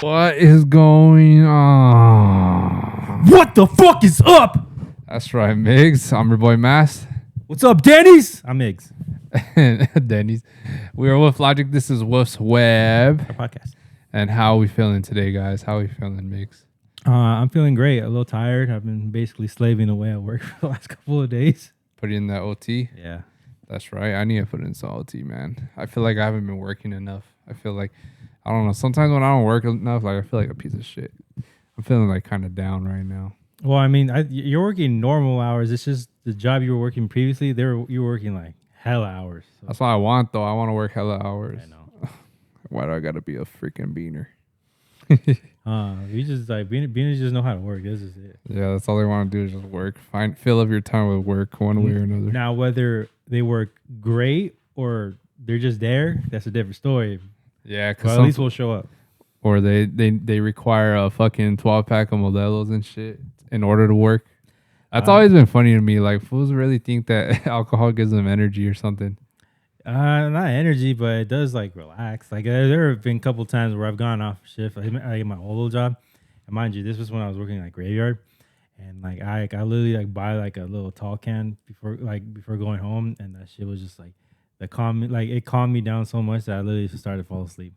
What is going on? What the fuck is up? That's right, Migs. I'm your boy Mass. What's up, Denny's? I'm Miggs. Denny's. We are Woof Logik. This is Woof's Web. Our podcast. And how are we feeling today, guys? How are we feeling, Migs? I'm feeling great. A little tired. I've been basically slaving away at work for the last couple of days. Put in that OT? Yeah. That's right. I need to put in some OT, man. I feel like I haven't been working enough. I feel like, I don't know. Sometimes when I don't work enough, like I feel like a piece of shit. I'm feeling like kind of down right now. Well, I mean, you're working normal hours. It's just the job you were working previously. You were working like hella hours. So. That's what I want, though. I want to work hella hours. I know. Why do I got to be a freaking beaner? We just like beaners just know how to work. This is it. Yeah, that's all they want to do is just work. Fill up your time with work one way or another. Now, whether they work great or they're just there, that's a different story. Yeah, because at least we'll show up. Or they require a fucking 12-pack of Modelo's and shit in order to work. That's always been funny to me. Like, fools really think that alcohol gives them energy or something. Not energy, but it does like relax. Like there have been a couple times where I've gone off shift. I get my old job, and mind you, this was when I was working like graveyard, and like I literally like buy like a little tall can before going home, and that shit was just like it calmed me down so much that I literally just started to fall asleep.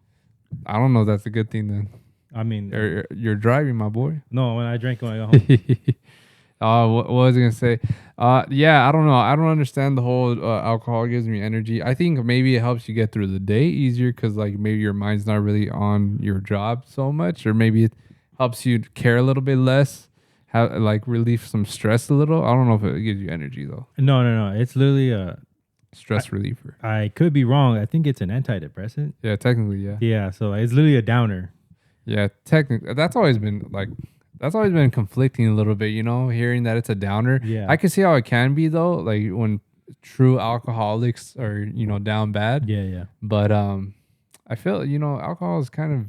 I don't know if that's a good thing then. I mean, you're driving, my boy. No, when I drank when I got home. What was I gonna say? Yeah, I don't know. I don't understand the whole alcohol gives me energy. I think maybe it helps you get through the day easier because like maybe your mind's not really on your job so much, or maybe it helps you care a little bit less, have like relieve some stress a little. I don't know if it gives you energy though. No. It's literally a stress reliever. I could be wrong. I think it's an antidepressant. Yeah, technically, yeah. Yeah, so it's literally a downer. Yeah, technically, that's always been conflicting a little bit, you know, hearing that it's a downer. Yeah. I can see how it can be though, like when true alcoholics are, you know, down bad. Yeah. But I feel, you know, alcohol is kind of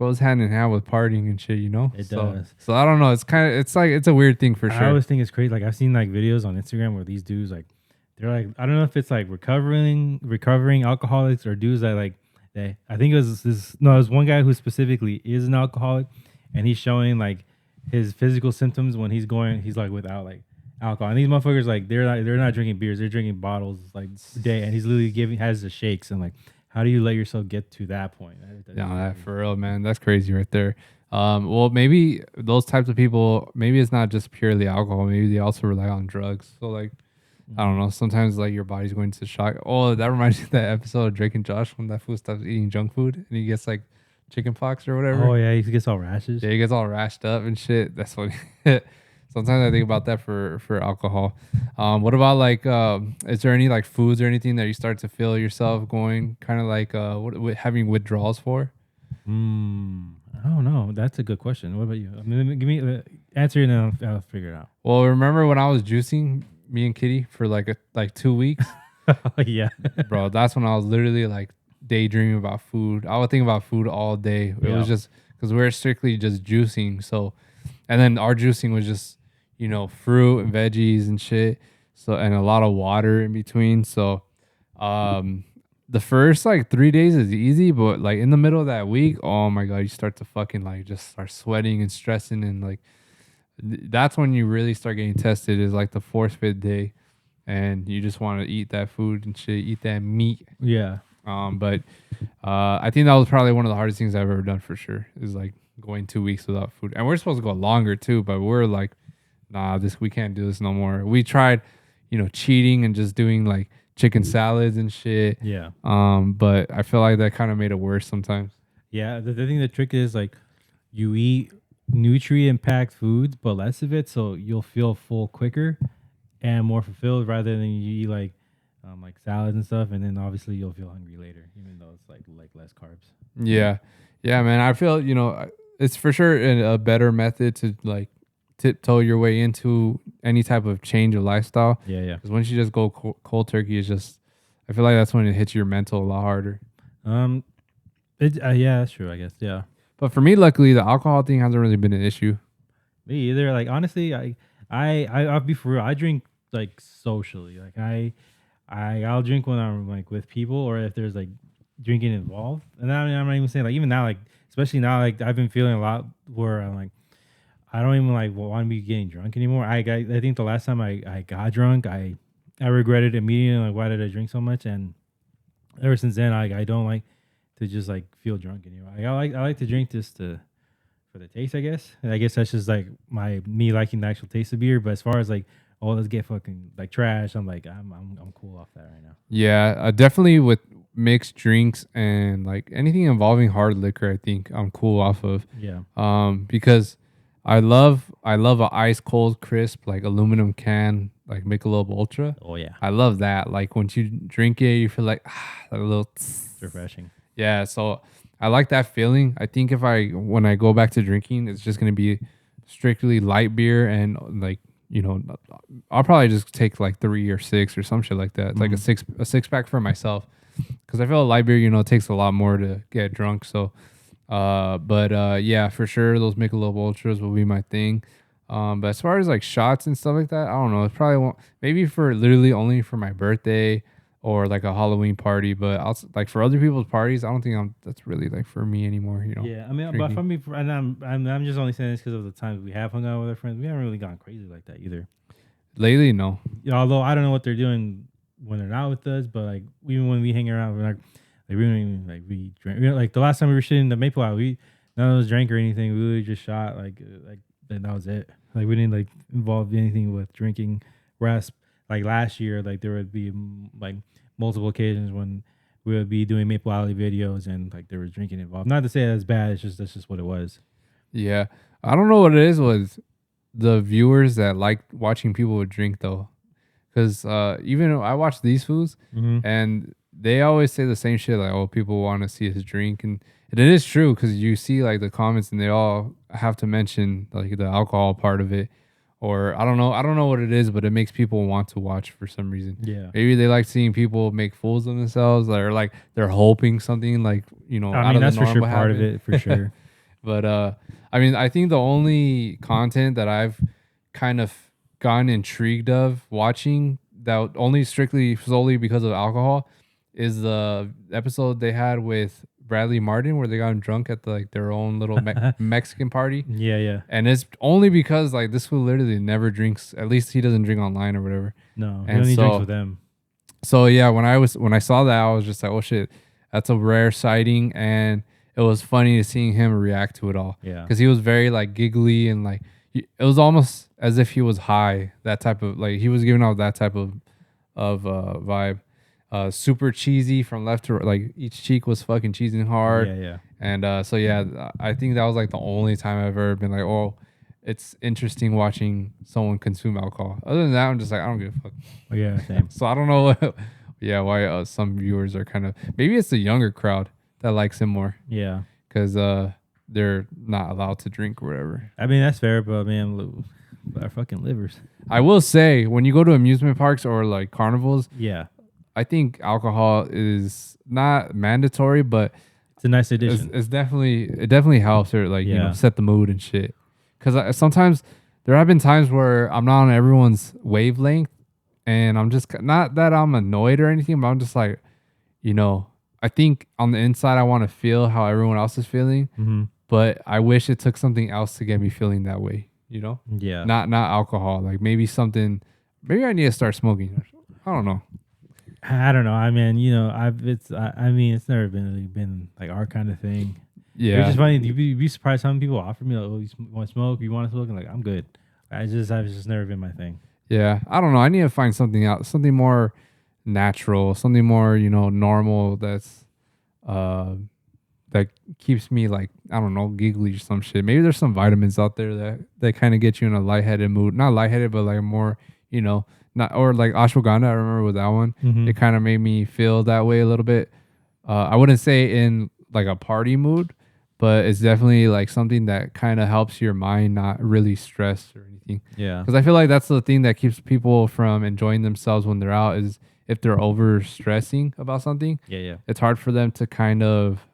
goes hand in hand with partying and shit, you know? It does. So I don't know. It's a weird thing for sure. I always think it's crazy. Like I've seen like videos on Instagram where these dudes like they're like, I don't know if it's like recovering alcoholics or dudes that like I think it was one guy who specifically is an alcoholic, and he's showing like his physical symptoms when he's like without like alcohol, and these motherfuckers like they're not drinking beers, they're drinking bottles like a day, and he's literally has the shakes, and like how do you let yourself get to that point? That for real, man, that's crazy right there. Well, maybe those types of people, maybe it's not just purely alcohol, maybe they also rely on drugs. So like I don't know, sometimes like your body's going to shock. Oh, that reminds me of that episode of Drake and Josh when that fool stops eating junk food and he gets like chicken pox or whatever. Oh yeah, he gets all rashes. Yeah, he gets all rashed up and shit. That's what. Sometimes I think about that for alcohol. What about like? Is there any like foods or anything that you start to feel yourself going kind of like having withdrawals for? I don't know. That's a good question. What about you? I mean, give me answer and I'll figure it out. Well, remember when I was juicing me and Kitty for like 2 weeks? Yeah, bro. That's when I was literally like daydreaming about food. I would think about food all day. It was just because we're strictly just juicing. So, and then our juicing was just, you know, fruit and veggies and shit. So, and a lot of water in between. So, the first like 3 days is easy, but like in the middle of that week, oh my God, you start to fucking like just start sweating and stressing. And like, that's when you really start getting tested is like the 4th, 5th day. And you just want to eat that food and shit, eat that meat. Yeah. But I think that was probably one of the hardest things I've ever done for sure is like going 2 weeks without food. And we're supposed to go longer too, but we're like, nah, we can't do this no more. We tried, you know, cheating and just doing like chicken salads and shit. Yeah. But I feel like that kind of made it worse sometimes. Yeah. The trick is like you eat nutrient-packed foods, but less of it, so you'll feel full quicker and more fulfilled rather than you eat like salads and stuff, and then obviously you'll feel hungry later, even though it's like less carbs. Yeah, man. I feel, you know, it's for sure a better method to like tiptoe your way into any type of change of lifestyle. Yeah. Because once you just go cold turkey, it's just, I feel like that's when it hits your mental a lot harder. Yeah, that's true, I guess. Yeah. But for me, luckily, the alcohol thing hasn't really been an issue. Me either. Like honestly, I'll be for real. I drink like socially. Like I'll drink when I'm like with people, or if there's like drinking involved. And I'm not even saying like even now, like especially now, like I've been feeling a lot where I'm like I don't even like want to be getting drunk anymore. I think the last time I got drunk, I regretted immediately like why did I drink so much, and ever since then I don't like to just like feel drunk anymore. I like to drink just to for the taste, I guess. And I guess that's just like me liking the actual taste of beer. But as far as like, oh, let's get fucking like trash, I'm like, I'm cool off that right now. Yeah, definitely with mixed drinks and like anything involving hard liquor, I think I'm cool off of. Yeah. Because I love a ice cold crisp like aluminum can like Michelob Ultra. Oh yeah. I love that. Like when you drink it, you feel like a little It's refreshing. yeah. So I like that feeling. I think when I go back to drinking, it's just gonna be strictly light beer and like I'll probably just take like 3 or 6 or some shit like that. Like a six pack for myself, because I feel light beer takes a lot more to get drunk. So, yeah, for sure those Michelob Ultras will be my thing. But as far as like shots and stuff like that, I don't know. It probably won't. Maybe for literally only for my birthday or like a Halloween party. But like for other people's parties, I don't think that's really like for me anymore. Yeah, I mean, drinking. but for me, and I'm just only saying this because of the times we have hung out with our friends. We haven't really gone crazy like that either. Lately, no. Yeah, although I don't know what they're doing when they're not with us, but like even when we hang around, we're like we don't even like we drink. Like the last time we were shooting the Maple Out, none of us drank or anything. We really just shot like that was it. Like we didn't like involve anything with drinking. Whereas like last year, like there would be like multiple occasions when we would be doing Maple Alley videos and like there was drinking involved. Not to say that's bad. That's just what it was. Yeah, I don't know what it is with the viewers that like watching people would drink though, because even I watch these fools and they always say the same shit like, oh, people want to see us drink, and it is true because you see like the comments and they all have to mention like the alcohol part of it, or I don't know what it is, but it makes people want to watch for some reason. Yeah, maybe they like seeing people make fools of themselves, or like they're hoping something like I mean that's for sure part of it for sure. But I mean, I think the only content that I've kind of gotten intrigued of watching that only strictly solely because of alcohol is the episode they had with Bradley Martin where they got drunk at their own little Mexican party. Yeah. And it's only because like this fool literally never drinks. At least he doesn't drink online or whatever. No, he only drinks with them. So yeah, when I saw that, I was just like, oh shit, that's a rare sighting, and it was funny to seeing him react to it all. Yeah. Because he was very like giggly and like it was almost as if he was high. That type of like he was giving off that type of vibe. Super cheesy from left to right. Like each cheek was fucking cheesing hard. Yeah. And so yeah, I think that was like the only time I've ever been like, oh, it's interesting watching someone consume alcohol. Other than that, I'm just like, I don't give a fuck. Oh, yeah, same. So I don't know why some viewers are kind of, maybe it's the younger crowd that likes him more. Yeah. Because they're not allowed to drink or whatever. I mean, that's fair, but man, our fucking livers. I will say, when you go to amusement parks or like carnivals, yeah, I think alcohol is not mandatory, but it's a nice addition. It definitely helps or like set the mood and shit. Because sometimes there have been times where I'm not on everyone's wavelength, and I'm just not that I'm annoyed or anything, but I'm just like, I think on the inside I want to feel how everyone else is feeling, but I wish it took something else to get me feeling that way. Yeah. Not alcohol. Like maybe I need to start smoking. I don't know. I don't know. I mean, it's never been like our kind of thing. Yeah. It's just funny. You'd be surprised how many people offer me like, oh, you want to smoke? You want to smoke? And like, I'm good. I've just never been my thing. Yeah. I don't know. I need to find something out, something more natural, something more, normal that's that keeps me like, I don't know, giggly or some shit. Maybe there's some vitamins out there that kind of get you in a lightheaded mood. Not lightheaded, but like more, not, or like ashwagandha. I remember with that one, it kind of made me feel that way a little bit. I wouldn't say in like a party mood, but it's definitely like something that kind of helps your mind not really stress or anything. Yeah. Because I feel like that's the thing that keeps people from enjoying themselves when they're out is if they're over stressing about something. Yeah. It's hard for them to kind of,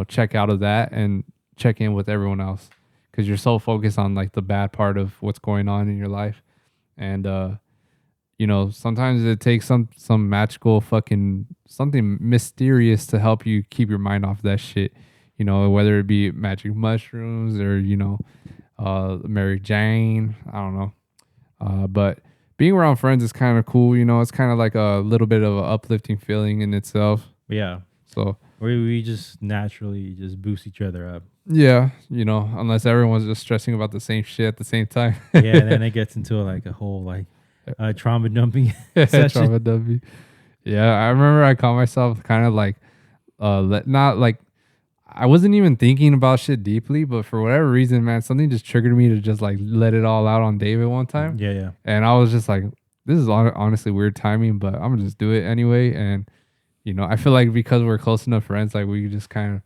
check out of that and check in with everyone else because you're so focused on like the bad part of what's going on in your life. And, sometimes it takes some magical fucking something mysterious to help you keep your mind off that shit. Whether it be magic mushrooms or Mary Jane. I don't know. But being around friends is kind of cool. It's kind of like a little bit of an uplifting feeling in itself. Yeah. So we just naturally just boost each other up. Yeah, unless everyone's just stressing about the same shit at the same time. Yeah, and then it gets into like a whole like trauma dumping session. Trauma dumping. Yeah, I remember I caught myself kind of like, not like, I wasn't even thinking about shit deeply, but for whatever reason, man, something just triggered me to just like let it all out on David one time. Yeah. And I was just like, this is honestly weird timing, but I'm gonna just do it anyway. And I feel like because we're close enough friends, like we could just kind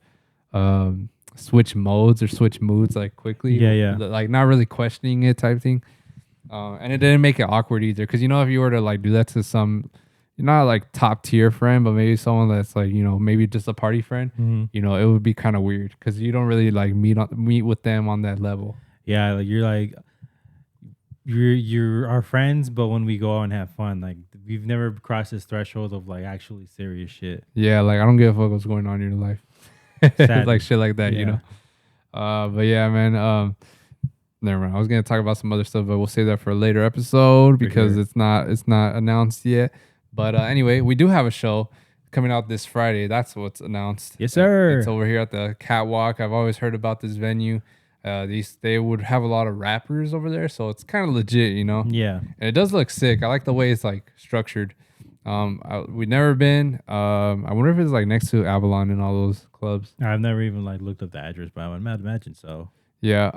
of switch modes or switch moods like quickly. Yeah. Like not really questioning it type thing. And it didn't make it awkward either. Cause if you were to like do that to some, not like top tier friend, but maybe someone that's like, maybe just a party friend, it would be kind of weird. Cause you don't really like meet with them on that level. Yeah. You're our friends, but when we go out and have fun, like we've never crossed this threshold of like actually serious shit. Yeah. Like I don't give a fuck what's going on in your life. Like shit like that, but yeah, man, never mind. I was gonna talk about some other stuff, but we'll save that for a later episode because it's not announced yet. But anyway, we do have a show coming out this Friday. That's what's announced. Yes, sir. It's over here at the Catwalk. I've always heard about this venue. They would have a lot of rappers over there, so it's kind of legit, Yeah. And it does look sick. I like the way it's like structured. We've never been. I wonder if it's like next to Avalon and all those clubs. I've never even like looked up the address, but I would imagine so. Yeah.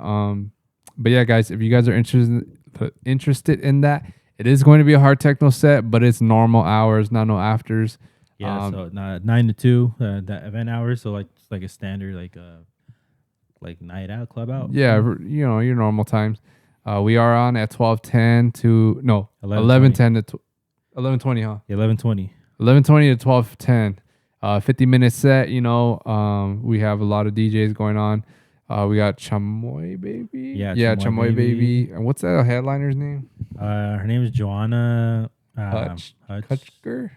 But yeah, guys, if you guys are interested in that, it is going to be a hard techno set, but it's normal hours, not no afters. Yeah. So 9 to 2, that event hours. So like it's like a standard like night out, club out. Yeah, your normal times. We are on at 12:10 to 11:10 to 11:20, huh? 11:20. 11:20 to 12:10. 50-minute set. We have a lot of DJs going on. We got Chamoy Baby. Yeah, Chamoy Baby. And what's that headliner's name? Her name is Joanna Hutchker.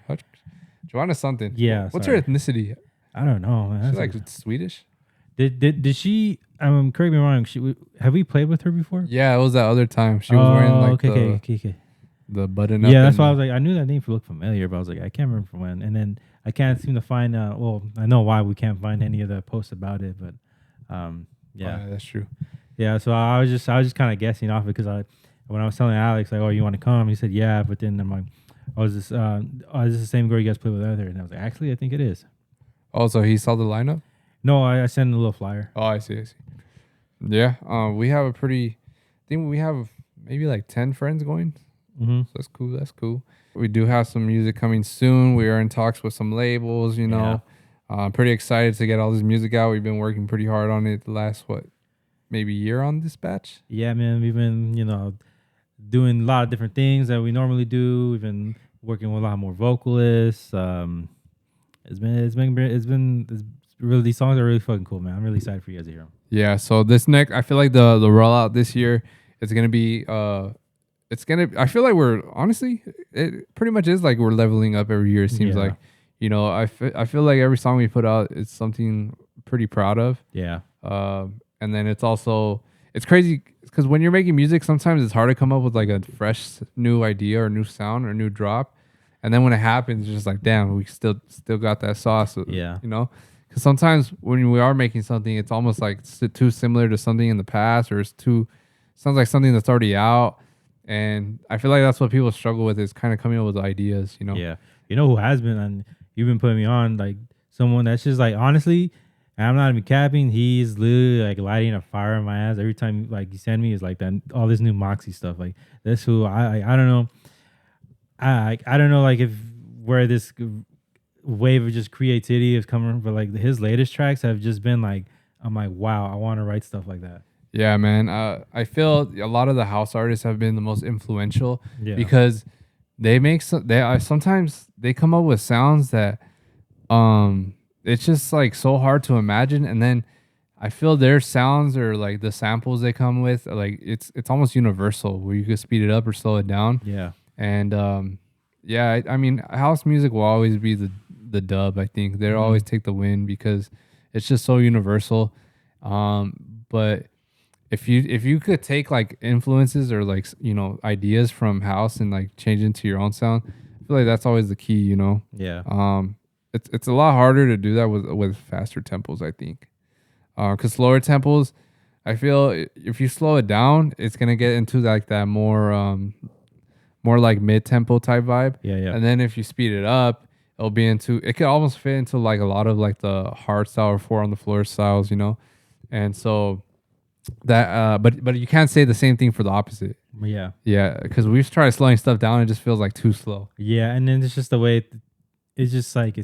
Joanna something. Yeah. What's her ethnicity? I don't know, man. She's like Swedish. Did she? Correct me wrong. Have we played with her before? Yeah, it was that other time. She was wearing like okay. The button up. Yeah, that's why I was like, I knew that name looked familiar, but I was like, I can't remember from when. And then I can't seem to find. Well, I know why we can't find any of the posts about it, but yeah, that's true. Yeah, so I was just kind of guessing off it because when I was telling Alex like, oh, you want to come? He said, yeah, but then I'm like, is this the same girl you guys play with other? And I was like, actually, I think it is. Oh, so he saw the lineup? No, I sent a little flyer. Oh, I see. Yeah, we have I think we have maybe like 10 friends going. Mm-hmm. So that's cool. We do have some music coming soon. We are in talks with some labels, Yeah. I'm pretty excited to get all this music out. We've been working pretty hard on it the last, maybe year on this batch? Yeah, man. We've been, doing a lot of different things that we normally do. We've been working with a lot more vocalists. It's really, these songs are really fucking cool, man. I'm really excited for you guys to hear them. Yeah, so I feel like the rollout this year is going to be, I feel like it pretty much is like we're leveling up every year. It seems like, I feel like every song we put out is something pretty proud of. Yeah. And then it's crazy because when you're making music, sometimes it's hard to come up with like a fresh new idea or new sound or new drop. And then when it happens, it's just like, damn, we still got that sauce. Yeah. Because sometimes when we are making something, it's almost like too similar to something in the past, or sounds like something that's already out. And I feel like that's what people struggle with, is kind of coming up with ideas, Yeah. You know who has been, and you've been putting me on, like someone that's just like, honestly, and I'm not even capping, he's literally like lighting a fire in my ass every time like you send me is like that, all this new Moxie stuff. Like that's who I don't know. I don't know like if where this wave of just creativity is coming, but like his latest tracks have just been like, I'm like, wow, I want to write stuff like that. Yeah, man. I feel a lot of the house artists have been the most influential because they sometimes they come up with sounds that it's just like so hard to imagine, and then I feel their sounds or like the samples they come with, like it's almost universal where you can speed it up or slow it down. Yeah. And yeah, I mean, house music will always be the dub. I think they'll always take the win because it's just so universal. But if you could take like influences or like ideas from house and like change into your own sound, I feel like that's always the key. Yeah. It's a lot harder to do that with faster tempos, I think. Because slower tempos, I feel if you slow it down, it's gonna get into like that more like mid tempo type vibe. Yeah. Yeah. And then if you speed it up, it could almost fit into like a lot of like the hard style or four on the floor styles, And so that but you can't say the same thing for the opposite. Yeah. Yeah, because we've tried slowing stuff down, it just feels like too slow. Yeah, and then it's just the way it's just like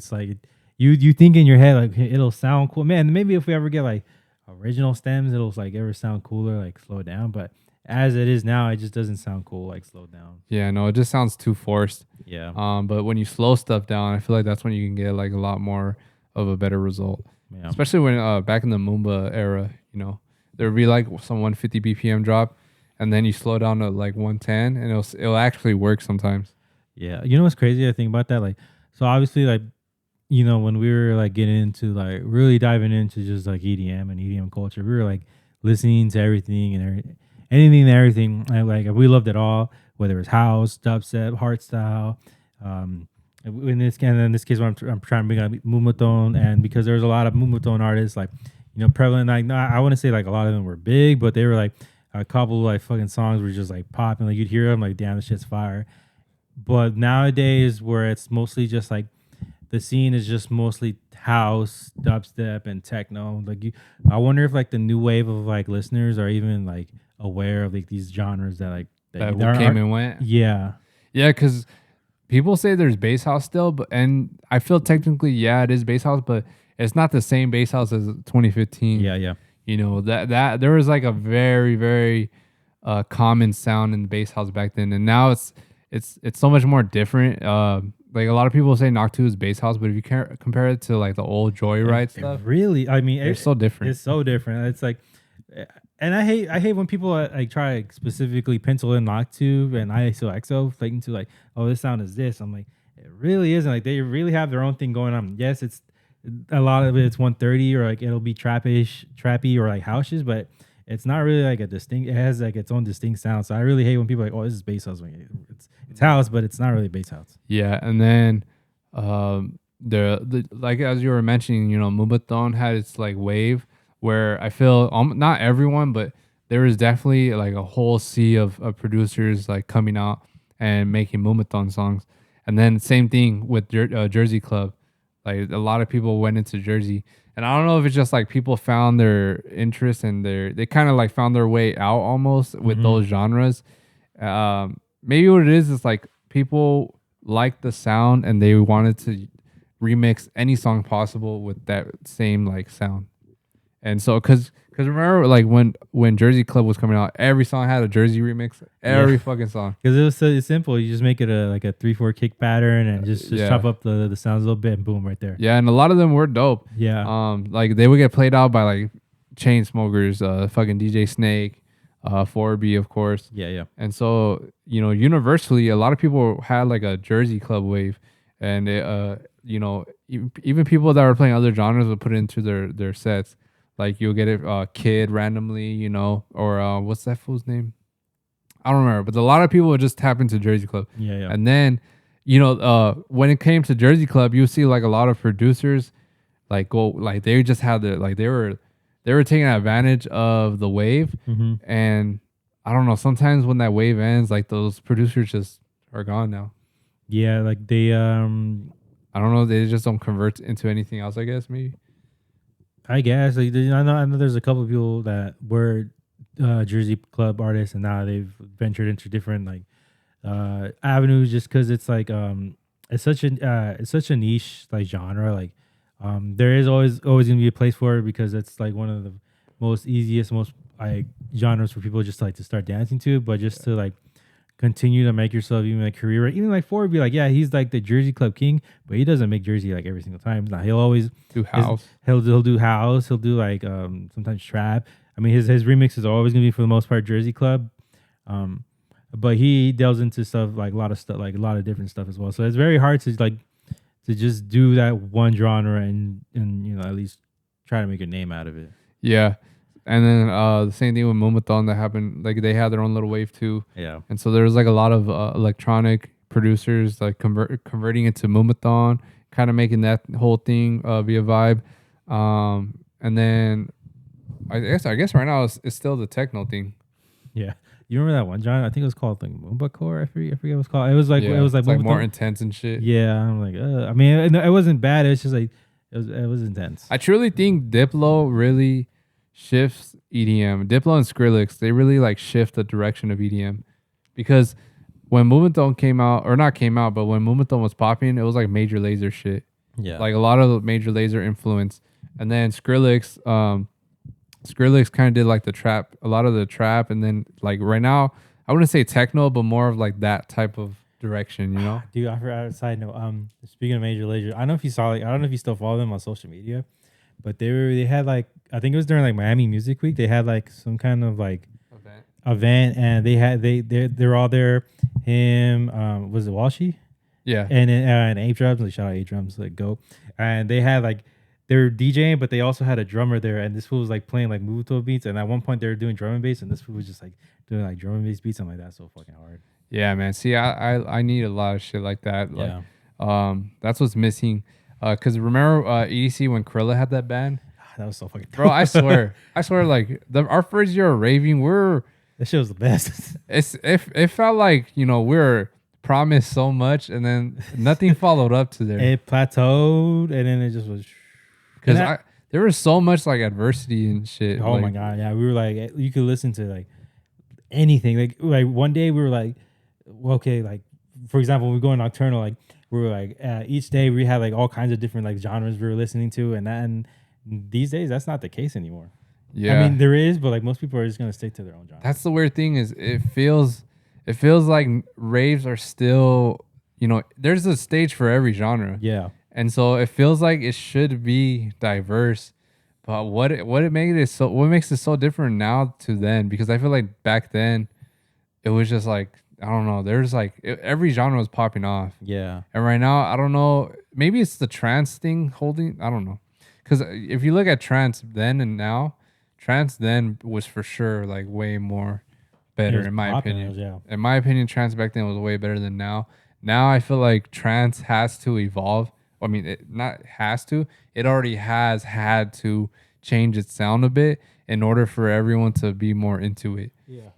you think in your head like, hey, it'll sound cool, man. Maybe if we ever get like original stems, it'll like ever sound cooler, like slow it down. But as it is now, it just doesn't sound cool, like slowed down. Yeah, no, it just sounds too forced. Yeah. But when you slow stuff down, I feel like that's when you can get like a lot more of a better result. Yeah. Especially when back in the Moomba era, there would be like some 150 BPM drop, and then you slow down to like 110, and it'll actually work sometimes. Yeah. You know what's crazy? I think about that, like, so obviously, like, when we were like getting into like really diving into just like EDM and EDM culture, we were like listening to everything and anything and everything. Like we loved it all, whether it was house, dubstep, hardstyle. In this case, I'm trying to bring up Moombahton, and because there's a lot of Moombahton artists, like prevalent. Like I want to say like a lot of them were big, but they were like a couple of like fucking songs were just like popping. Like you'd hear them, like damn, this shit's fire. But nowadays, where it's mostly just like the scene is just mostly house, dubstep, and techno. Like I wonder if like the new wave of like listeners are even like aware of like these genres that came and went. Yeah, yeah, because people say there's bass house still, and I feel technically, yeah, it is bass house, but it's not the same bass house as 2015. Yeah. That there was like a very, very common sound in the bass house back then, and now it's so much more different. Like a lot of people say Knock 2 is bass house, but if you compare it to like the old Joyride stuff, really, I mean, it's so different. It's so different. It's like, and I hate when people like try to specifically pencil in Knock 2 and ISO like into like, oh, this sound is this. I'm like, it really isn't. Like they really have their own thing going on. Yes, it's a lot of it's 130 or like it'll be trappy or like houses, but it's not really like a distinct. It has like its own distinct sound. So I really hate when people are like, oh, this is bass house. It's house, but it's not really bass house. Yeah, and then the like as you were mentioning, Moombahton had its like wave where I feel not everyone, but there is definitely like a whole sea of producers like coming out and making Moombahton songs. And then same thing with Jersey Club. Like a lot of people went into Jersey. And I don't know if it's just like people found their interest and they kind of like found their way out almost with those genres. Maybe what it is like people like the sound and they wanted to remix any song possible with that same like sound. And so, cause remember like when Jersey Club was coming out, every song had a Jersey remix, every fucking song. Cause it was so simple. You just make it a 3/4 kick pattern and just chop up the sounds a little bit and boom, right there. Yeah, and a lot of them were dope. Yeah. Like they would get played out by like Chainsmokers, fucking DJ Snake, 4B of course. Yeah. And so universally, a lot of people had like a Jersey Club wave, and it, even people that were playing other genres would put it into their sets. Like you'll get it Kid randomly, or what's that fool's name? I don't remember, but a lot of people would just tap into Jersey Club. Yeah. And then, when it came to Jersey Club, you see like a lot of producers like go like they just had their like they were taking advantage of the wave. And I don't know, sometimes when that wave ends, like those producers just are gone now. Yeah, like they I don't know, they just don't convert into anything else, I guess, maybe. I guess like I know there's a couple of people that were Jersey Club artists and now they've ventured into different like avenues just because it's like it's such a niche like genre. Like there is always gonna be a place for it because it's like one of the most like genres for people just like to start dancing to, but just to like continue to make yourself even a career. Even like Ford be like, yeah, he's like the Jersey Club king, but he doesn't make Jersey like every single time. Now he'll always do house. He'll do house. He'll do like sometimes trap. I mean, his remixes are always gonna be for the most part Jersey Club. but he delves into stuff like a lot of stuff, like a lot of different stuff as well. So it's very hard to like to just do that one genre and you know at least try to make a name out of it. Yeah. And then the same thing with Moomathon that happened. Like they had their own little wave too. Yeah. And so there was like a lot of electronic producers like converting it to Moomathon, kind of making that whole thing be a vibe. And then I guess right now it's still the techno thing. Yeah. You remember that one genre? I think it was called like Moombacore. I forget what it was called. It was like Yeah, it was like, it's like more intense and shit. Yeah, I'm like, I mean, it wasn't bad. It's just like it was intense. I truly think Diplo really shifts EDM. Diplo and Skrillex, they really like shift the direction of EDM, because when Moomathon came out, or not came out, but when Moomathon was popping, it was like Major Lazer shit. Yeah, Like a lot of Major Lazer influence, and then Skrillex kind of did like the trap, a lot of the trap, and then like right now, I wouldn't say techno, but more of like that type of direction, you know? dude. I forgot a side note. Speaking of Major Lazer, I don't know if you saw like I don't know if you still follow them on social media, but they had like I think it was during like Miami Music Week. They had like some kind of like event, and they're all there. Him, was it Walshy? Yeah. And Ape Drums, like shout out Ape Drums, like go. And they had like they were DJing, but they also had a drummer there, and this fool was like playing like Muto beats. And at one point they were doing drum and bass, and this fool was just like doing like drum and bass beats. I'm like, that's so fucking hard. Yeah, man. See, I need a lot of shit like that. Like, Yeah. that's what's missing. Cause remember EDC when Krilla had that band? That was so fucking Bro, I swear, like our first year of raving, that shit was the best. it felt like, you know, we were promised so much, and then nothing followed up to there. It plateaued, and then it just was. Because there was so much like adversity and shit. Oh like, my god, yeah, we were like, you could listen to like anything. Like one day we were like, well, okay, like for example, when we go in Nocturnal, like we were like each day we had like all kinds of different like genres we were listening to, and these days that's not the case anymore. Yeah, I mean there is, but like most people are just gonna stick to their own genre. That's the weird thing, is it feels like raves are still, you know, there's a stage for every genre. Yeah. And so it feels like it should be diverse, but what makes it so different now to then? Because I feel like back then, it was just like, I don't know. There's like every genre was popping off. Yeah. And right now, I don't know. Maybe it's the trance thing holding. I don't know. Because if you look at trance then and now, trance then was for sure like way more better in my opinion. Yeah. In my opinion, trance back then was way better than now. Now I feel like trance has to evolve. I mean, it not has to. It already has had to change its sound a bit in order for everyone to be more into it. Yeah.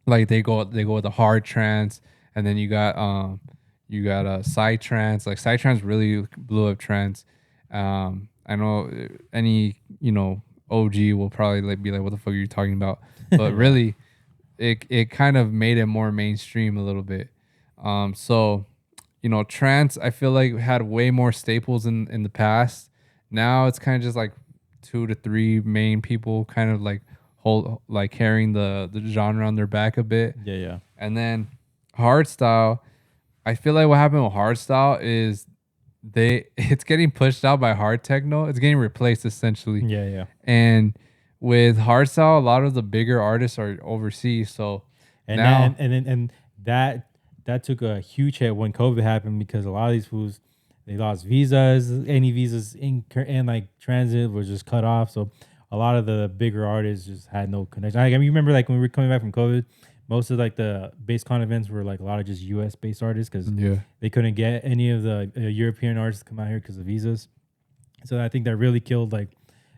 Like they go with the hard trance, and then you got side trance. Like side trance really blew up trance. I know any, you know, OG will probably like be like, what the fuck are you talking about? But really, it kind of made it more mainstream a little bit. So, you know, trance, I feel like had way more staples in the past. Now it's kind of just like 2 to 3 main people kind of like carrying the genre on their back a bit. Yeah, yeah. And then hardstyle, I feel like what happened with hardstyle is it's getting pushed out by hard techno. It's getting replaced essentially. Yeah, yeah. And with hardstyle, a lot of the bigger artists are overseas. So that took a huge hit when COVID happened, because a lot of these fools, they lost visas. Any visas in like transit was just cut off. So a lot of the bigger artists just had no connection. I mean, you remember like when we were coming back from COVID, most of like the BaseCon events were like a lot of just US based artists, because they couldn't get any of the European artists to come out here because of visas. So I think that really killed like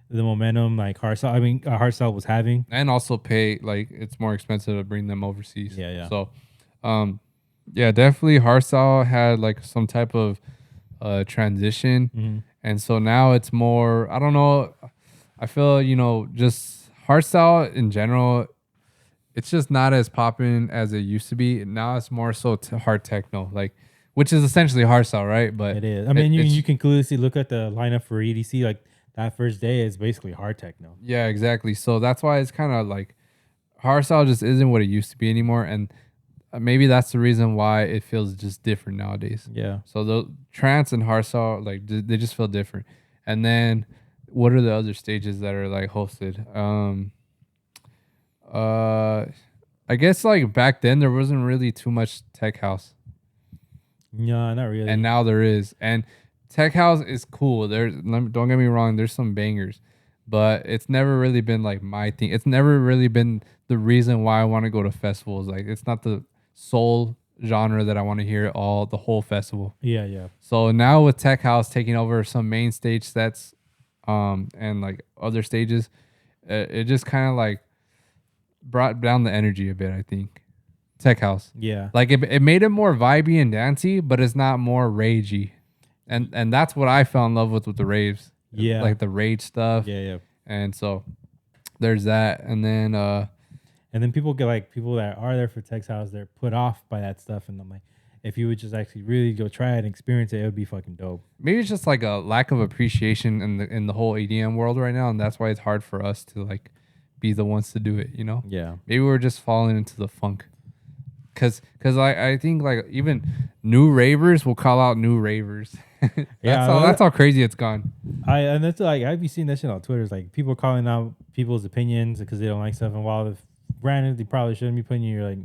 the momentum like hardstyle. I mean, hardstyle was having, and also pay, like it's more expensive to bring them overseas. Yeah, yeah. So, yeah, definitely hardstyle had like some type of transition, and so now it's more. I don't know. I feel, you know, just hardstyle in general, it's just not as popping as it used to be. Now it's more so hard techno, like, which is essentially hardstyle, right? But it is. I mean, you can clearly see, look at the lineup for EDC. Like that first day is basically hard techno. Yeah, exactly. So that's why it's kind of like hardstyle just isn't what it used to be anymore, and maybe that's the reason why it feels just different nowadays. Yeah. So the trance and hardstyle, like they just feel different. And then what are the other stages that are like hosted? I guess like back then there wasn't really too much tech house, No, not really. and now there is. And tech house is cool. Don't get me wrong, there's some bangers, but it's never really been like my thing. It's never really been the reason why I want to go to festivals. Like it's not the sole genre that I want to hear all the whole festival. Yeah, yeah. So now with tech house taking over some main stage sets, and like other stages, it just kind of like brought down the energy a bit, I think. Tech house. Yeah. Like it made it more vibey and dancey, but it's not more ragey. And that's what I fell in love with the raves. Yeah. Like the rage stuff. Yeah, yeah. And so there's that. And then people get like people that are there for Tex House, they're put off by that stuff. And I'm like, if you would just actually really go try it and experience it, it would be fucking dope. maybe it's just like a lack of appreciation in the whole EDM world right now, and that's why it's hard for us to like be the ones to do it, you know? Yeah. Maybe we're just falling into the funk. Cause I think like even new ravers will call out new ravers. That's how crazy it's gone. And that's like I've been seeing that shit on Twitter. It's like people calling out people's opinions because they don't like stuff. And while granted they probably shouldn't be putting your like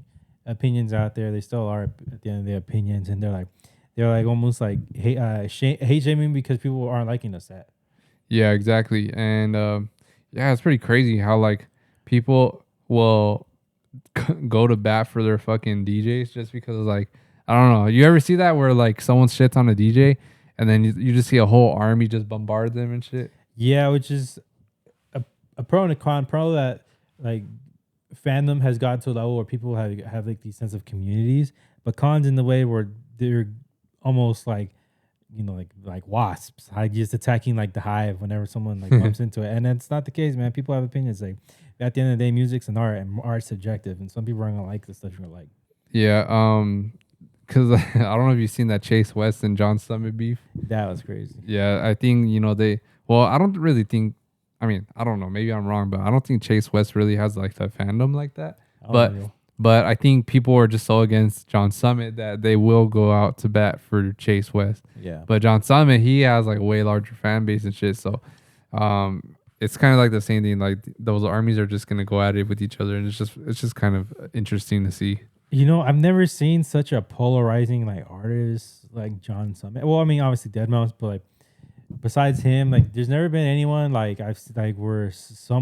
opinions out there, they still are at the end of their opinions. And they're like almost like hate shaming because people aren't liking the set. Yeah, exactly. And yeah, it's pretty crazy how like people will go to bat for their fucking DJs just because like I don't know. You ever see that where like someone shits on a DJ and then you just see a whole army just bombard them and shit? Yeah, which is a pro and a con. Pro that like fandom has gotten to a level where people have like these sense of communities, but cons in the way where they're almost like like wasps, like just attacking like the hive whenever someone like bumps into it. And that's not the case, man. People have opinions. Like at the end of the day, music's an art, and art's subjective, and some people aren't gonna like the stuff you're gonna like. Yeah, because I don't know if you've seen that Chase West and John Summit beef. That was crazy. Yeah, I think I don't really think. I mean, I don't know. Maybe I'm wrong, but I don't think Chase West really has like the fandom like that. But I think people are just so against John Summit that they will go out to bat for Chase West. Yeah. But John Summit, he has like a way larger fan base and shit. So, it's kind of like the same thing. Like those armies are just gonna go at it with each other, and it's just kind of interesting to see. I've never seen such a polarizing like artist like John Summit. Well, I mean, obviously Deadmau5, but like besides him, like there's never been anyone like where so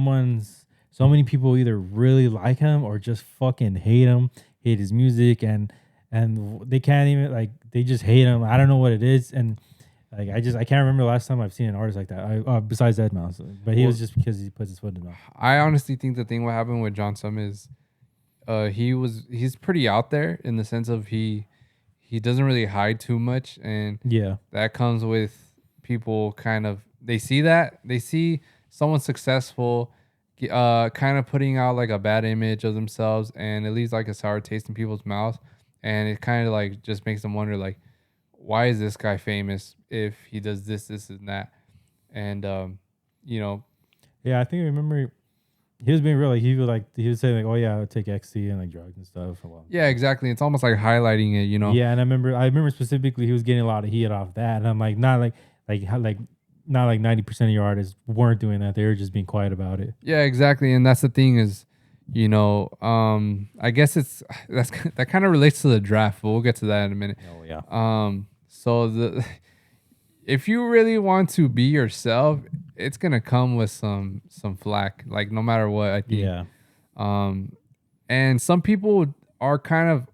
many people either really like him or just fucking hate him, hate his music, and they can't even like they just hate him. I don't know what it is, and like I can't remember the last time I've seen an artist like that. Besides Deadmau5, but he was just because he puts his foot in the mouth. I honestly think the thing what happened with John Summit is, he's pretty out there in the sense of he doesn't really hide too much, and yeah, that comes with people they see someone successful, kind of putting out like a bad image of themselves, and it leaves like a sour taste in people's mouths, and it kind of like just makes them wonder like, why is this guy famous if he does this and that, and yeah, I think I remember he was being real. Like he would say like, oh yeah, I would take ecstasy and like drugs and stuff. Yeah, exactly. It's almost like highlighting it, Yeah, and I remember specifically he was getting a lot of heat off that, and I'm like, not like 90% of your artists weren't doing that. They were just being quiet about it. Yeah, exactly. And that's the thing is, I guess that kind of relates to the draft, but we'll get to that in a minute. Oh yeah. So if you really want to be yourself, it's gonna come with some flack, like no matter what, I think. Yeah. And some people are kind of,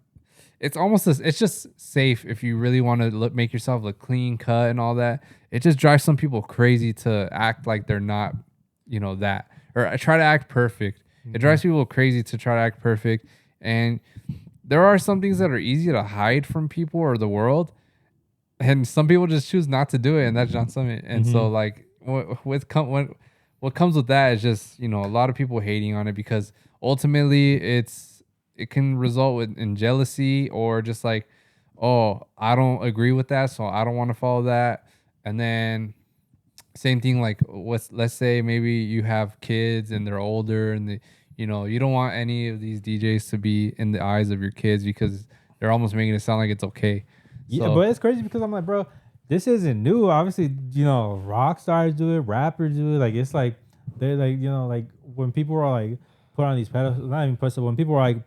it's just safe if you really want to make yourself look clean cut and all that. It just drives some people crazy to act like they're not, that, or try to act perfect. Mm-hmm. It drives people crazy to try to act perfect. And there are some things that are easy to hide from people or the world, and some people just choose not to do it, and that's John Summit. And so like what comes with that is just, a lot of people hating on it because ultimately it can result in jealousy or just like, oh, I don't agree with that, so I don't want to follow that. And then same thing, like let's say maybe you have kids and they're older and you don't want any of these DJs to be in the eyes of your kids because they're almost making it sound like it's okay. Yeah, but it's crazy because I'm like, bro, this isn't new. Obviously, rock stars do it, rappers do it. Like it's like they're like, like when people are like put on these pedestals, not even pedestals, when people are like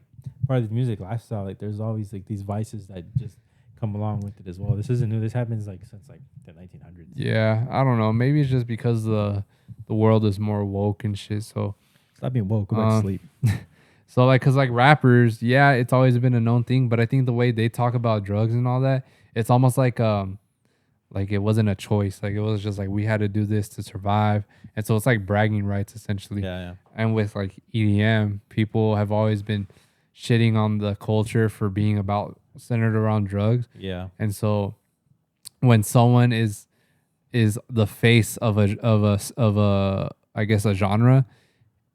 part of the music lifestyle. Like there's always like these vices that just come along with it as well. This isn't new. This happens like since like the 1900s. Yeah, I don't know. Maybe it's just because the world is more woke and shit. So Stop being woke. Go back to sleep. so like, cause like rappers, yeah, it's always been a known thing. But I think the way they talk about drugs and all that, it's almost like it wasn't a choice. Like it was just like we had to do this to survive. And so it's like bragging rights essentially. Yeah. And with like EDM, people have always been shitting on the culture for being about centered around drugs. Yeah. And so when someone is the face of a I guess a genre,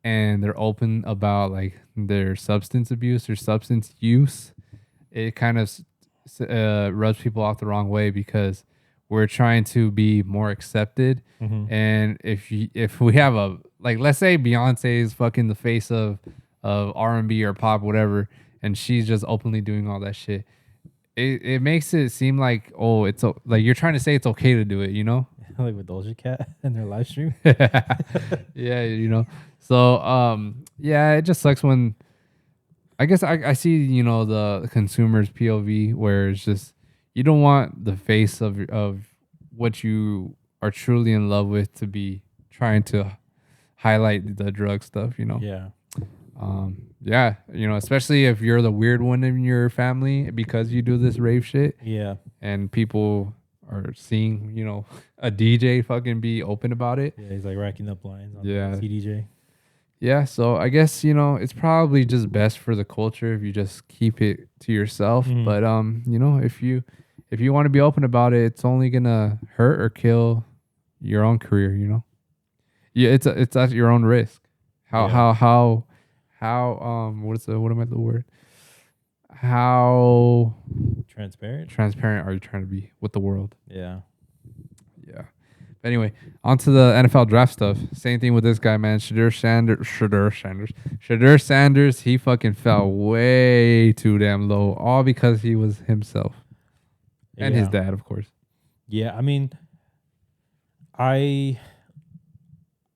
and they're open about like their substance abuse or substance use, it kind of rubs people off the wrong way because we're trying to be more accepted. And if we have a, like, let's say Beyonce is fucking the face of R&B or pop, whatever, and she's just openly doing all that shit, it makes it seem like, oh, it's like you're trying to say it's okay to do it, you know? Like with Doja Cat and their live stream. Yeah, you know. So yeah, it just sucks when I guess I see, you know, the consumer's POV where it's just you don't want the face of what you are truly in love with to be trying to highlight the drug stuff, you know. Yeah. Yeah, you know, especially if you're the weird one in your family because you do this rave shit. Yeah. And people are seeing, you know, a DJ fucking be open about it. Yeah, he's like racking up lines on Yeah. CDJ. Yeah, so I guess, you know, it's probably just best for the culture if you just keep it to yourself. But you know, if you want to be open about it, it's only gonna hurt or kill your own career, you know. Yeah, it's at your own risk. How what am I the word? How transparent are you trying to be with the world? Yeah. Yeah. But anyway, on to the NFL draft stuff. Same thing with this guy, man. Shadur Sanders, he fucking fell way too damn low, all because he was himself. And his dad, of course. Yeah, I mean,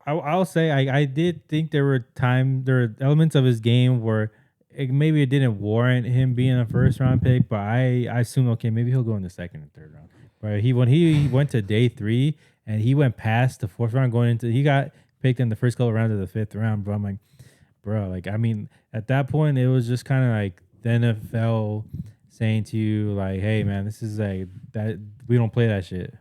I'll say I did think there were elements of his game where maybe it didn't warrant him being a first round pick, but I assume, okay, maybe he'll go in the second and third round. But when he went to day 3 and he went past the 4th round he got picked in the first couple rounds of the 5th round, bro. I'm like, bro, like, I mean, at that point it was just kind of like the NFL saying to you, like, hey man, this is like that, we don't play that shit.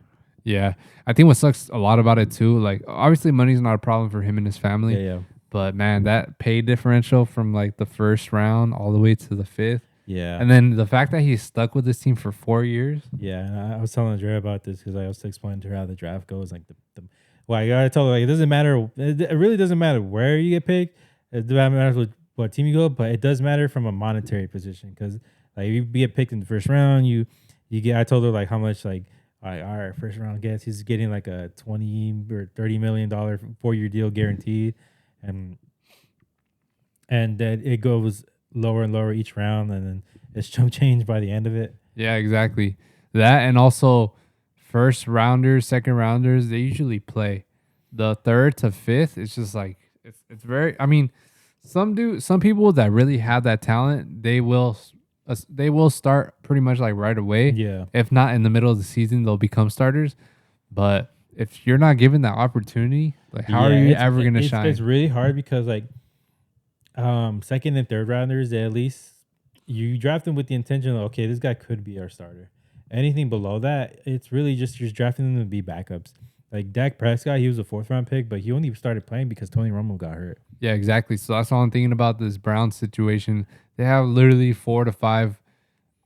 Yeah. I think what sucks a lot about it too, like obviously money's not a problem for him and his family. Yeah. But man, that pay differential from like the 1st round all the way to the 5th. Yeah. And then the fact that he's stuck with this team for 4 years. Yeah. And I was telling Dre about this because I was explaining to her how the draft goes. Like well, I gotta tell her, like, it doesn't matter. It really doesn't matter where you get picked. It doesn't matter what team you go, but it does matter from a monetary position because like if you get picked in the 1st round, you get. I told her like how much like. All right, 1st round guess. He's getting like a $20 or $30 million 4-year deal guaranteed, and that it goes lower and lower each round, and then it's chump change by the end of it. Yeah, exactly. That, and also 1st rounders, 2nd rounders, they usually play. The 3rd to 5th, it's just like it's very. I mean, some people that really have that talent, they will start pretty much like right away. Yeah. If not in the middle of the season, they'll become starters. But if you're not given that opportunity, like how are you ever gonna shine? It's really hard because like 2nd and 3rd rounders, at least you draft them with the intention of, okay, this guy could be our starter. Anything below that, it's really just you're drafting them to be backups. Like Dak Prescott, he was a 4th round pick, but he only started playing because Tony Romo got hurt. Yeah, exactly. So that's all I'm thinking about this Browns situation. They have literally 4 to 5.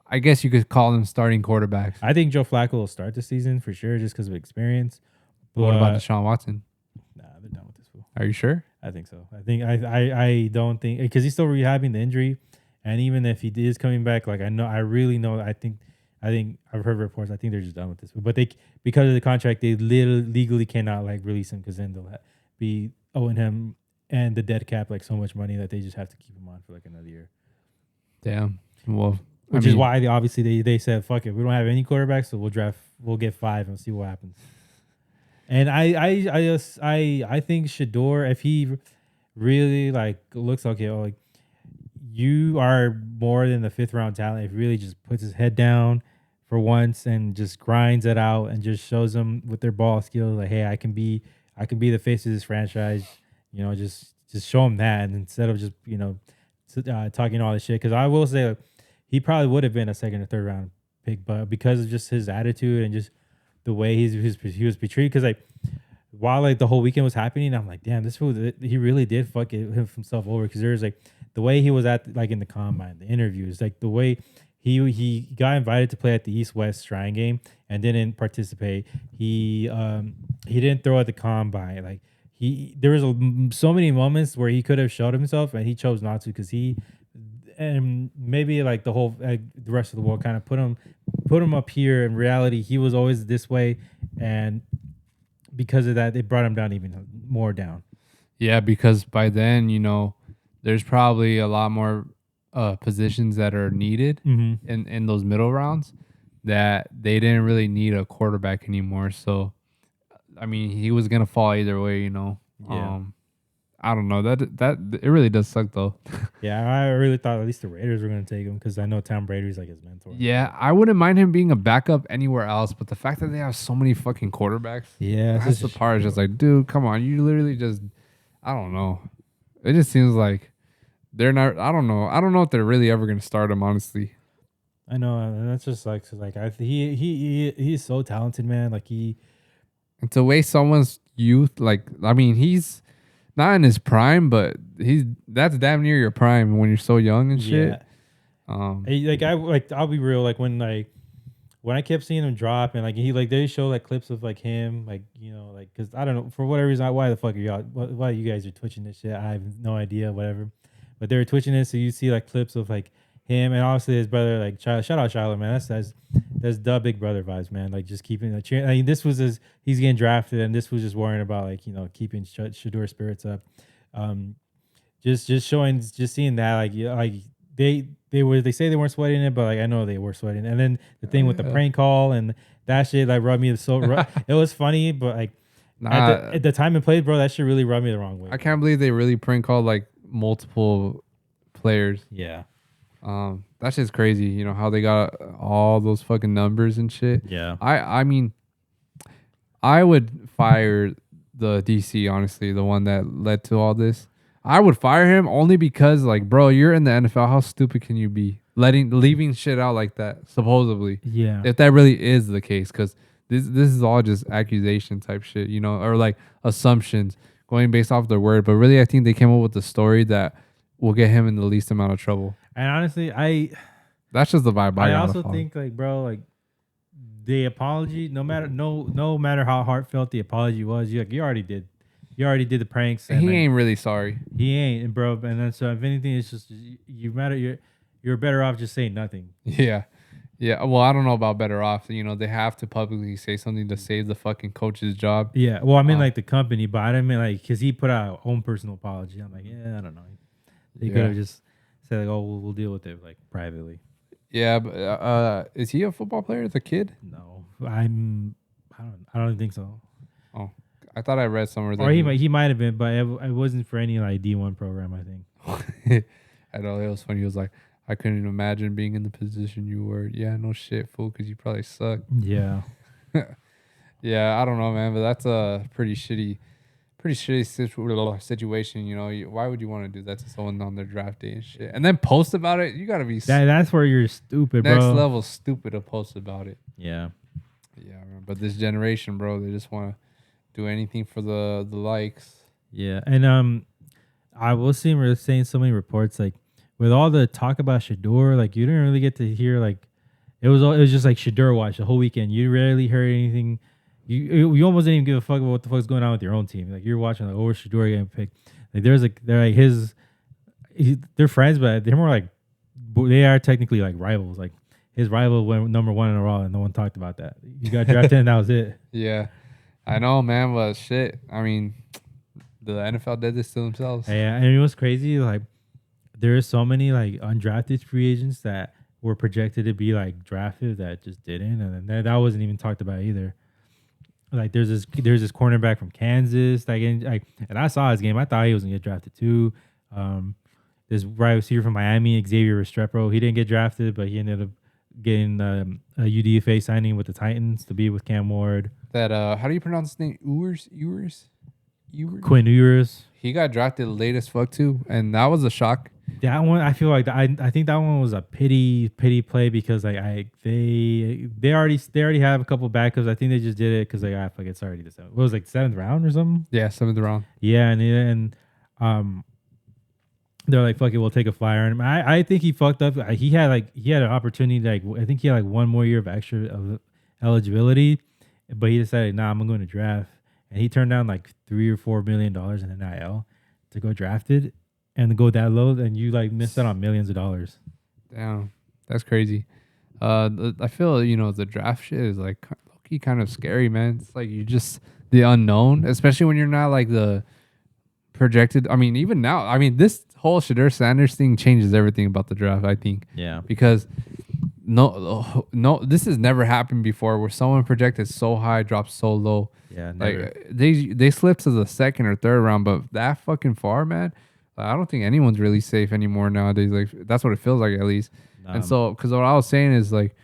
I guess you could call them starting quarterbacks. I think Joe Flacco will start the season for sure, just because of experience. But what about Deshaun Watson? Nah, they're done with this fool. Are you sure? I think so. I don't think because he's still rehabbing the injury, and even if he is coming back, like I really know. I think I've heard reports. I think they're just done with this. But because of the contract, they legally cannot like release him because then they'll be owing him and the dead cap like so much money that they just have to keep him on for like another year. Damn. Well, which is why they said fuck it, we don't have any quarterbacks, so we'll get 5 and see what happens. And I think Shador, if he really like looks okay, like you are more than the 5th round talent if he really just puts his head down for once and just grinds it out and just shows them with their ball skills like, hey, I can be the face of this franchise. Just show him that, and instead of just talking all this shit. Because I will say, like, he probably would have been a 2nd or 3rd round pick, but because of just his attitude and just the way he was portrayed, because like while like the whole weekend was happening, I'm like, damn, this fool, he really did fuck himself over. Because there's like the way he was at like in the combine, the interviews, like the way he got invited to play at the East West Shrine game and didn't participate. He didn't throw at the combine. Like there was so many moments where he could have showed himself and he chose not to because and maybe like the rest of the world kind of put him up here. In reality, he was always this way, and because of that, they brought him down even more down. Yeah, because by then, there's probably a lot more positions that are needed in those middle rounds that they didn't really need a quarterback anymore. So, I mean, he was gonna fall either way, Yeah. I don't know. That it really does suck though. Yeah, I really thought at least the Raiders were gonna take him because I know Tom Brady's like his mentor. Yeah, I wouldn't mind him being a backup anywhere else, but the fact that they have so many fucking quarterbacks, Yeah, that's the part. Is just like, dude, come on, you literally just, I don't know. It just seems like they're not. I don't know. I don't know if they're really ever gonna start him. Honestly, I know, and that's just like he's so talented, man. Like and to waste someone's youth, like I mean, he's not in his prime, but that's damn near your prime when you're so young and shit. Yeah. I'll be real. Like when I kept seeing him drop and like they show like clips of like him, like like because I don't know for whatever reason why the fuck are y'all why you guys are twitching this shit. I have no idea, whatever. But they were twitching it, so you see like clips of like him and obviously his brother. Like shout out Shiloh, man. That's the big brother vibes, man. Like just keeping the cheer. I mean, this was he's getting drafted, and this was just worrying about like keeping Shador's spirits up. Just showing, just seeing that like they say they weren't sweating it, but like I know they were sweating. And then the thing with the prank call and that shit like rubbed me so. It was funny, but like at the time it played, bro, that shit really rubbed me the wrong way. I can't believe they really prank called like multiple players. Yeah. That shit's crazy. How they got all those fucking numbers and shit. Yeah. I mean, I would fire the DC, honestly, the one that led to all this. I would fire him only because, like, bro, you're in the NFL. How stupid can you be leaving shit out like that? Supposedly, Yeah. if that really is the case, because this is all just accusation type shit, or like assumptions going based off their word. But really, I think they came up with the story that will get him in the least amount of trouble. And honestly, that's just the vibe. I also think like, bro, like the apology, no matter how heartfelt the apology was, you already did the pranks. And he ain't really sorry. He ain't, and bro. And then so if anything, it's just you're better off just saying nothing. Yeah. Well, I don't know about better off. They have to publicly say something to save the fucking coach's job. Yeah. Well, I mean like the company, but I didn't mean like because he put out his own personal apology. I'm like, yeah, I don't know. They could have just said like, oh, we'll deal with it like privately. Yeah, but is he a football player as a kid? No, I don't think so. Oh, I thought I read somewhere that or he might have been, but it wasn't for any like D1 program, I think. I know it was funny. He was like, I couldn't imagine being in the position you were. Yeah, no shit, fool, because you probably suck. Yeah. Yeah, I don't know, man, but that's a pretty shitty situation. Why would you want to do that to someone on their draft day and shit, and then post about it? You gotta be that's where you're stupid, bro. Next level stupid to post about it. Yeah, but this generation, bro, they just want to do anything for the likes. Yeah, and I was saying so many reports like with all the talk about Shador, like you didn't really get to hear like it was just like Shador watch the whole weekend. You rarely heard anything. You almost didn't even give a fuck about what the fuck's going on with your own team. Like you're watching like, where's Shador getting picked? Like they're like they're friends, but they're more like they are technically like rivals. Like his rival went number 1 in a row, and no one talked about that. You got drafted, and that was it. Yeah, I know, man. But shit, I mean, the NFL did this to themselves. Yeah, and it was crazy. Like there are so many like undrafted free agents that were projected to be like drafted that just didn't, and then that wasn't even talked about either. Like there's this cornerback from Kansas and I saw his game. I thought he was gonna get drafted too. this wide receiver from Miami, Xavier Restrepo. He didn't get drafted, but he ended up getting a UDFA signing with the Titans to be with Cam Ward. That how do you pronounce his name? Ewers. Quinn Ewers. He got drafted late as fuck too, and that was a shock. That one, I feel like I think that one was a pity play because like they already have a couple backups. I think they just did it because like fuck, it's already the seventh. What was it, like 7th round or something? Yeah, 7th round. Yeah, and they're like, fuck it, we'll take a flyer on him. I think he fucked up. He had an opportunity to, like, I think he had like 1 more year of extra of eligibility, but he decided, nah, I'm going to draft, and he turned down like $3 or $4 million in NIL to go drafted. And to go that low, and you like missed out on millions of dollars. Damn, that's crazy. I feel the draft shit is like low-key kind of scary, man. It's like the unknown, especially when you're not like the projected. I mean, even now, I mean, this whole Shedeur Sanders thing changes everything about the draft. I think. Yeah. Because no, this has never happened before where someone projected so high drops so low. Yeah. Never. Like they slipped to the 2nd or 3rd round, but that fucking far, man. I don't think anyone's really safe anymore nowadays. Like that's what it feels like, at least. And so, because what I was saying is like,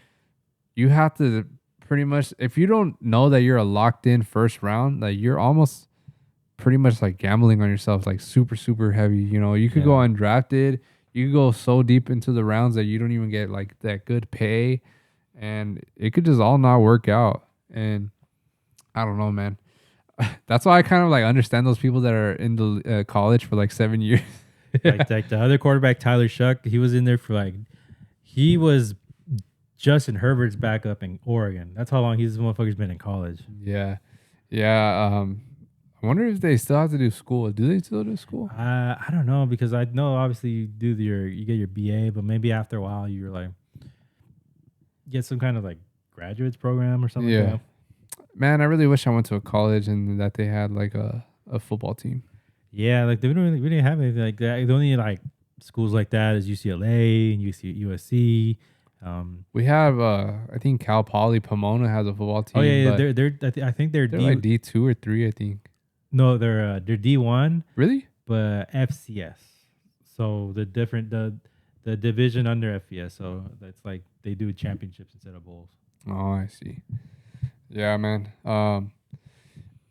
you have to pretty much, if you don't know that you're a locked in 1st round, like you're almost pretty much like gambling on yourself, like super, super heavy. You could go undrafted. You could go so deep into the rounds that you don't even get like that good pay, and it could just all not work out. And I don't know, man. That's why I kind of like understand those people that are in the college for like 7 years. like the other quarterback, Tyler Shuck, he was in there for he was Justin Herbert's backup in Oregon. That's how long this motherfucker's been in college. Yeah. I wonder if they still have to do school. Do they still do school? I don't know, because I know obviously you get your BA, but maybe after a while you're like get some kind of like graduates program or something. Yeah. Like that. Man, I really wish I went to a college and that they had like a football team. Yeah, like we didn't have anything like that. The only like schools like that is UCLA and USC. We have I think Cal Poly Pomona has a football team. Oh yeah, I think they're like D2 or 3, I think. No, they're D1. Really? But FCS. So the division under FCS. So that's like they do championships instead of bowls. Oh, I see. Yeah, man.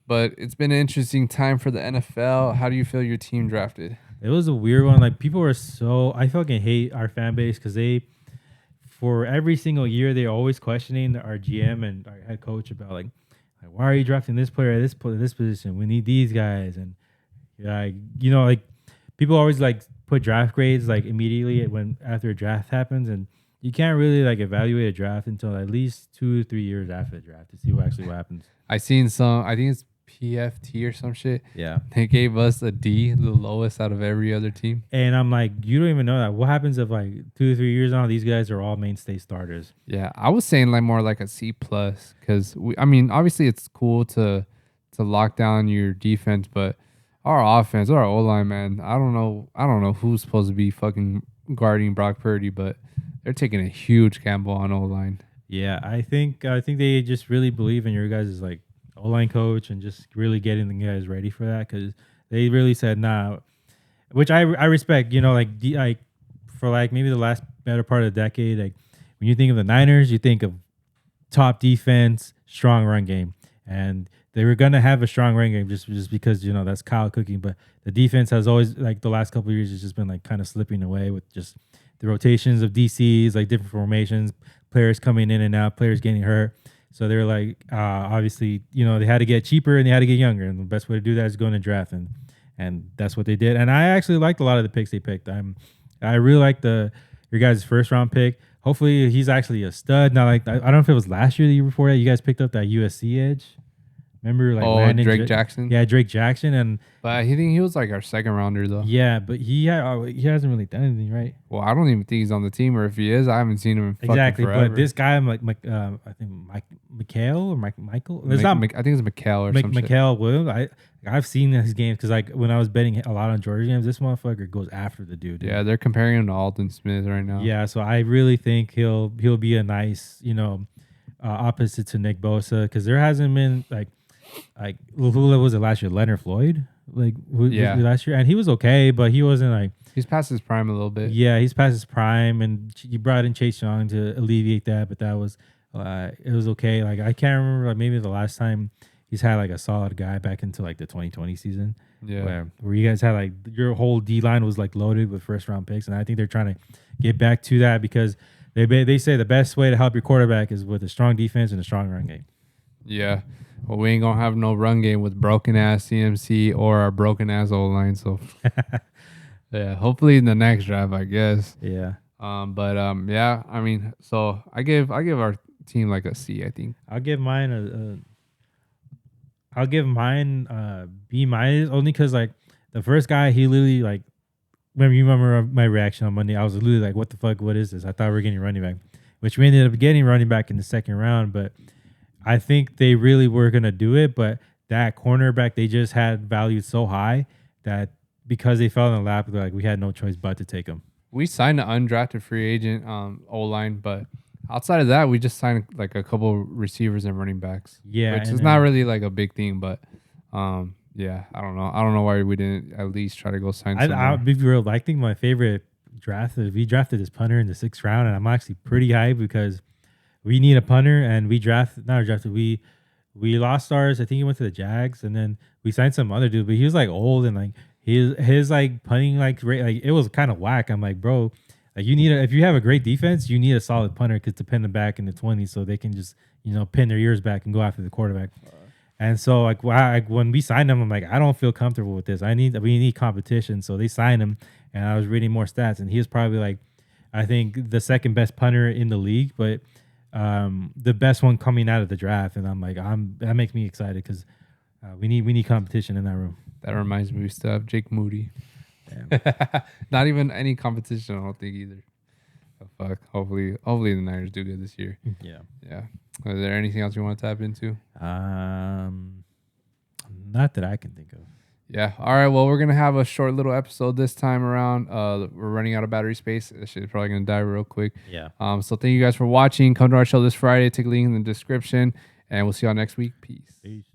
But it's been an interesting time for the NFL. How do you feel your team drafted? It was a weird one. Like people were I fucking hate our fan base because for every single year, they're always questioning our GM and our head coach about like why are you drafting this player at this position? We need these guys, and like people always like put draft grades like immediately after a draft happens, and you can't really like evaluate a draft until at least 2 to 3 years after the draft to see what happens. I seen some. I think it's PFT or some shit. Yeah, they gave us a D, the lowest out of every other team. And I'm like, you don't even know that. What happens if like 2 to 3 years on, these guys are all mainstay starters? Yeah, I was saying like more like a C plus because obviously it's cool to lock down your defense, but our offense, our O-line, man, I don't know who's supposed to be fucking guarding Brock Purdy, but they're taking a huge gamble on O-line. Yeah, I think they just really believe in your guys' like O-line coach and just really getting the guys ready for that, because they really said nah, which I respect. Like for like maybe the last better part of the decade, like when you think of the Niners, you think of top defense, strong run game, and they were gonna have a strong run game just because that's Kyle cooking. But the defense has always, like the last couple of years, has just been like kind of slipping away with just the rotations of DCs, like different formations, players coming in and out, players getting hurt. So they're like, obviously, they had to get cheaper and they had to get younger, and the best way to do that is going to draft, and that's what they did. And I actually liked a lot of the picks they picked. I really like your guys' 1st round pick. Hopefully, he's actually a stud. Now, like I don't know if it was last year, the year before that, you guys picked up that USC edge. Remember, like Drake Jackson. Yeah, Drake Jackson, but I think he was like our 2nd rounder though. Yeah, but he hasn't really done anything, right? Well, I don't even think he's on the team, or if he is, I haven't seen him in exactly. Forever. But this guy, I think Michael or Michael. I think it's Mikhail or something. Mikhail Williams. I've seen his games because like when I was betting a lot on Georgia games, this motherfucker goes after the dude. Yeah, they're comparing him to Alden Smith right now. Yeah, so I really think he'll be a nice opposite to Nick Bosa, because there hasn't been like who was it last year? Leonard Floyd like last year, and he was okay, but he wasn't like he's past his prime a little bit. Yeah, he's past his prime, and you brought in Chase Young to alleviate that, but that was it was okay. Like I can't remember like maybe the last time he's had like a solid guy back into like the 2020 season. Yeah, where you guys had like your whole D line was like loaded with first round picks, and I think they're trying to get back to that because they say the best way to help your quarterback is with a strong defense and a strong run game. Yeah. Well, we ain't gonna have no run game with broken ass CMC or our broken ass O line. So yeah, hopefully in the next draft, I guess. Yeah. Yeah. I mean, so I give our team like a C. I think I'll give mine B minus only because like the first guy he literally like. Remember my reaction on Monday? I was literally like, "What the fuck? What is this?" I thought we were getting running back, which we ended up getting running back in the second round, but. I think they really were going to do it, but that cornerback, they just had valued so high that because they fell in the lap, they're like, we had no choice but to take him. We signed an undrafted free agent O-line, but outside of that, we just signed like a couple receivers and running backs. Yeah. Which is not really like a big thing, but yeah, I don't know. I don't know why we didn't at least try to go sign someone. I'll be real. I think my favorite draft is we drafted this punter in the 6th round, and I'm actually pretty hyped because we need a punter, and we lost ours. I think he went to the Jags, and then we signed some other dude, but he was like old and like his like punting like rate, like it was kind of whack. I'm like, bro, like you need if you have a great defense, you need a solid punter to pin them back in the 20s so they can just pin their ears back and go after the quarterback. And so like when we signed him, I'm like, I don't feel comfortable with this. We need competition. So they signed him, and I was reading more stats, and he was probably like, I think the second best punter in the league, but. The best one coming out of the draft, and I'm like, that makes me excited because we need competition in that room. That reminds me, we still have Jake Moody. Not even any competition, I don't think either. Oh, fuck. Hopefully the Niners do good this year. Yeah. Is there anything else you want to tap into? Not that I can think of. Yeah. All right. Well, we're gonna have a short little episode this time around. We're running out of battery space. This shit is probably gonna die real quick. Yeah. So thank you guys for watching. Come to our show this Friday. Take a link in the description, and we'll see y'all next week. Peace.